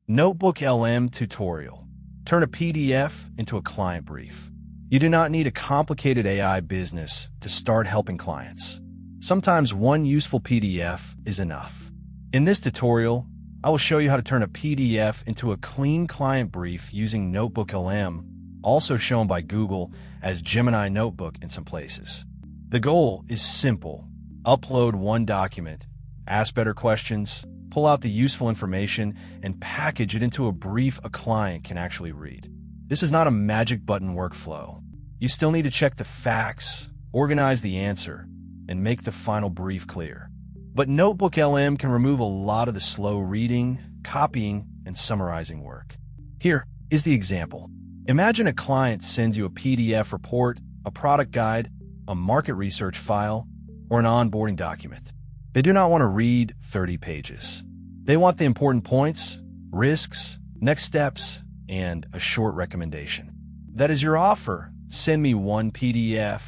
NotebookLM tutorial. Turn a PDF into a client brief. You do not need a complicated AI business to start helping clients. Sometimes one useful PDF is enough. In this tutorial, I will show you how to turn a PDF into a clean client brief using NotebookLM, also shown by Google as Gemini Notebook in some places. The goal is simple. Upload one document, ask better questions, pull out the useful information, and package it into a brief a client can actually read. This is not a magic button workflow. You still need to check the facts, organize the answer, and make the final brief clear. But NotebookLM can remove a lot of the slow reading, copying, and summarizing work. Here is the example. Imagine a client sends you a PDF report, a product guide, a market research file, or an onboarding document. They do not want to read 30 pages. They want the important points, risks, next steps, and a short recommendation. That is your offer. Send me one PDF,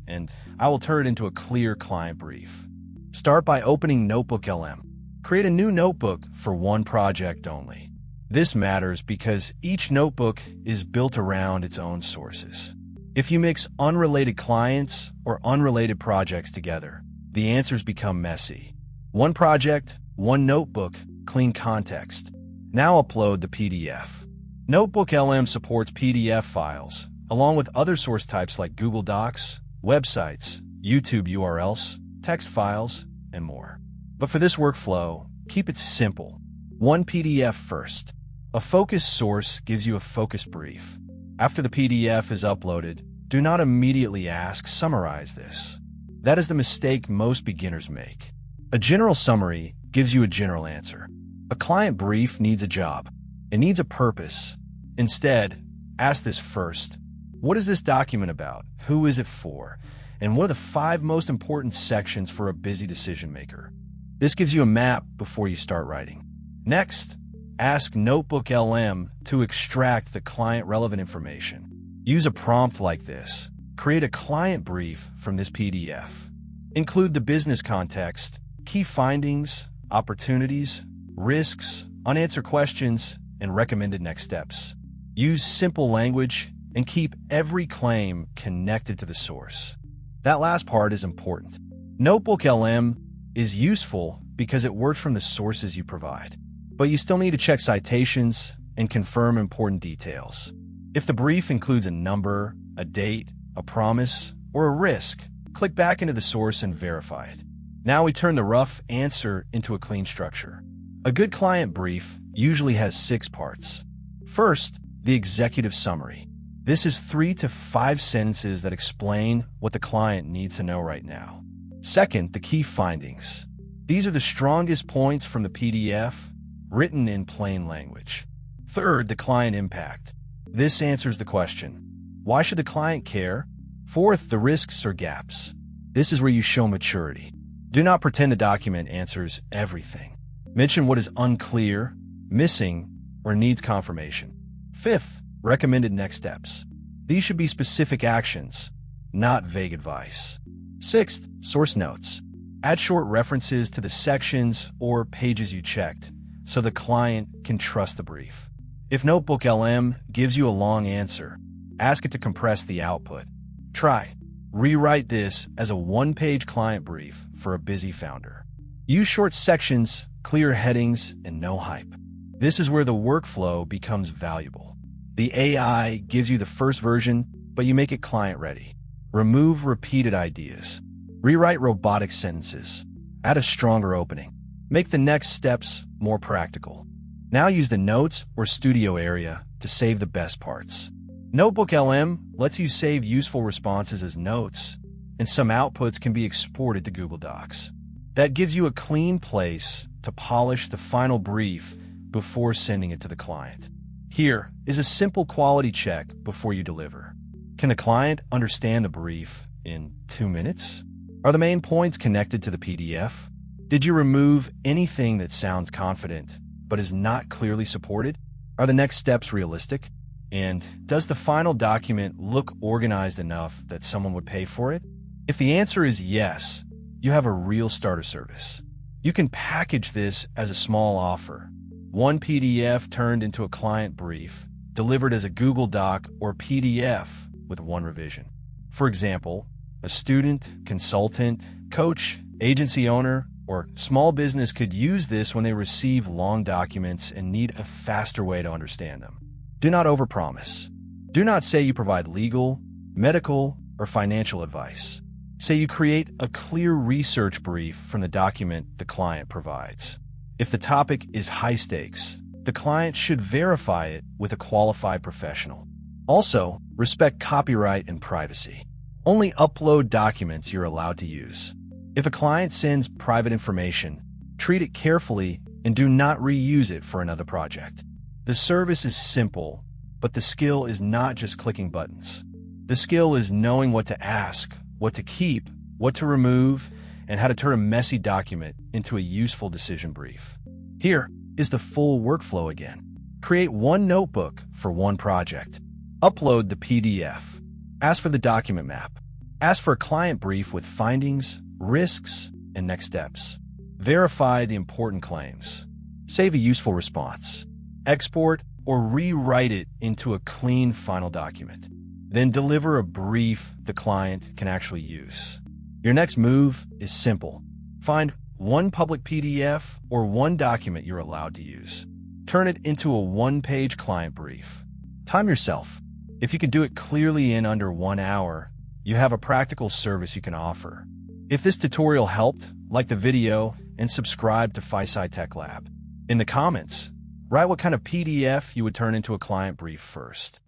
and I will turn it into a clear client brief. Start by opening NotebookLM. Create a new notebook for one project only. This matters because each notebook is built around its own sources. If you mix unrelated clients or unrelated projects together, the answers become messy. One project, one notebook, clean context. Now upload the PDF. NotebookLM supports PDF files, along with other source types like Google Docs, websites, YouTube URLs, text files, and more. But for this workflow, keep it simple. One PDF first. A focused source gives you a focused brief. After the PDF is uploaded, do not immediately ask, summarize this. That is the mistake most beginners make. A general summary gives you a general answer. A client brief needs a job. It needs a purpose. Instead, ask this first. What is this document about? Who is it for? And what are the 5 most important sections for a busy decision maker? This gives you a map before you start writing. Next, ask NotebookLM to extract the client-relevant information. Use a prompt like this. Create a client brief from this PDF. Include the business context, key findings, opportunities, risks, unanswered questions, and recommended next steps. Use simple language and keep every claim connected to the source. That last part is important. NotebookLM is useful because it works from the sources you provide, but you still need to check citations and confirm important details. If the brief includes a number, a date, a promise, or a risk, click back into the source and verify it. Now we turn the rough answer into a clean structure. A good client brief usually has 6 parts. First, the executive summary. This is 3 to 5 sentences that explain what the client needs to know right now. Second, the key findings. These are the strongest points from the PDF, written in plain language. Third, the client impact. This answers the question, why should the client care? Fourth, the risks or gaps. This is where you show maturity. Do not pretend the document answers everything. Mention what is unclear, missing, or needs confirmation. Fifth, recommended next steps. These should be specific actions, not vague advice. Sixth, source notes. Add short references to the sections or pages you checked so the client can trust the brief. If NotebookLM gives you a long answer, ask it to compress the output. Try. Rewrite this as a 1-page client brief for a busy founder. Use short sections, clear headings, and no hype. This is where the workflow becomes valuable. The AI gives you the first version, but you make it client-ready. Remove repeated ideas. Rewrite robotic sentences. Add a stronger opening. Make the next steps more practical. Now use the notes or studio area to save the best parts. NotebookLM lets you save useful responses as notes, and some outputs can be exported to Google Docs. That gives you a clean place to polish the final brief before sending it to the client. Here is a simple quality check before you deliver. Can the client understand the brief in 2 minutes? Are the main points connected to the PDF? Did you remove anything that sounds confident but is not clearly supported? Are the next steps realistic? And does the final document look organized enough that someone would pay for it? If the answer is yes, you have a real starter service. You can package this as a small offer. one PDF turned into a client brief, delivered as a Google Doc or PDF with one revision. For example, a student, consultant, coach, agency owner, or small business could use this when they receive long documents and need a faster way to understand them. Do not overpromise. Do not say you provide legal, medical, or financial advice. Say you create a clear research brief from the document the client provides. If the topic is high stakes, the client should verify it with a qualified professional. Also, respect copyright and privacy. Only upload documents you're allowed to use. If a client sends private information, treat it carefully and do not reuse it for another project. The service is simple, but the skill is not just clicking buttons. The skill is knowing what to ask, what to keep, what to remove, and how to turn a messy document into a useful decision brief. Here is the full workflow again. Create one notebook for one project. Upload the PDF. Ask for the document map. Ask for a client brief with findings, risks, and next steps. Verify the important claims. Save a useful response. Export or rewrite it into a clean final document. Then deliver a brief the client can actually use. Your next move is simple. Find one public PDF or one document you're allowed to use. Turn it into a one-page client brief. Time yourself. If you can do it clearly in under 1 hour, you have a practical service you can offer. If this tutorial helped, like the video and subscribe to FiSci Tech Lab. In the comments, write what kind of PDF you would turn into a client brief first.